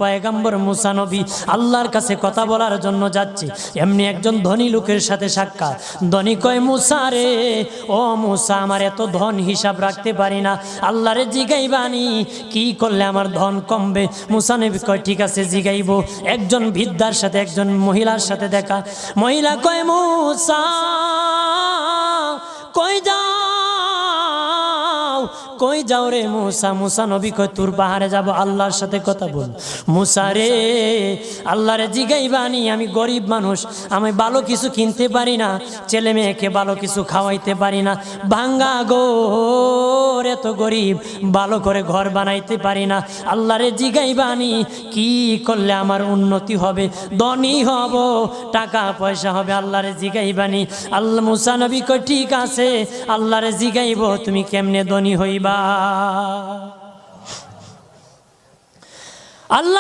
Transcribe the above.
পয়গম্বর মুসা নবী আল্লাহর কাছে কথা বলার জন্য যাচ্ছে, এমনি একজন ধনী লোকের সাথে সাক্ষাৎ। ধনী কয়, মুসা রে, ও মুসা, আমার এত ধন হিসাব রাখতে পারি না, আল্লাহরে জিগাইবানি কি করলে আমার ধন কমবে? মুসা নবী কয়, ঠিক আছে জিগাইব। একজন বৃদ্ধার সাথে একজন মহিলার সাথে দেখা। মহিলা কয়, মুসা কই যাও, কই যাও রে মুসা? মুসা নবী কয়, তোর পাহাড়ে যাব, আল্লাহর সাথে কথা বল। মুসা রে, আল্লাহরে জিগাইবানি, আমি গরিব মানুষ, আমি ভালো কিছু কিনতে পারি না, ছেলে মেয়েকে ভালো কিছু খাওয়াইতে পারি না, ভাঙ্গা ঘর, এত গরিব, ভালো করে ঘর বানাইতে পারি না, আল্লাহরে জিগাইবানি কি করলে আমার উন্নতি হবে, ধনী হব, টাকা পয়সা হবে, আল্লাহরে জিগাইবানি। আল্লাহ মুসা নবী কয়, ঠিক আছে, আল্লাহরে জিগাইব, তুমি কেমনে ধনী হইবা। আল্লাহ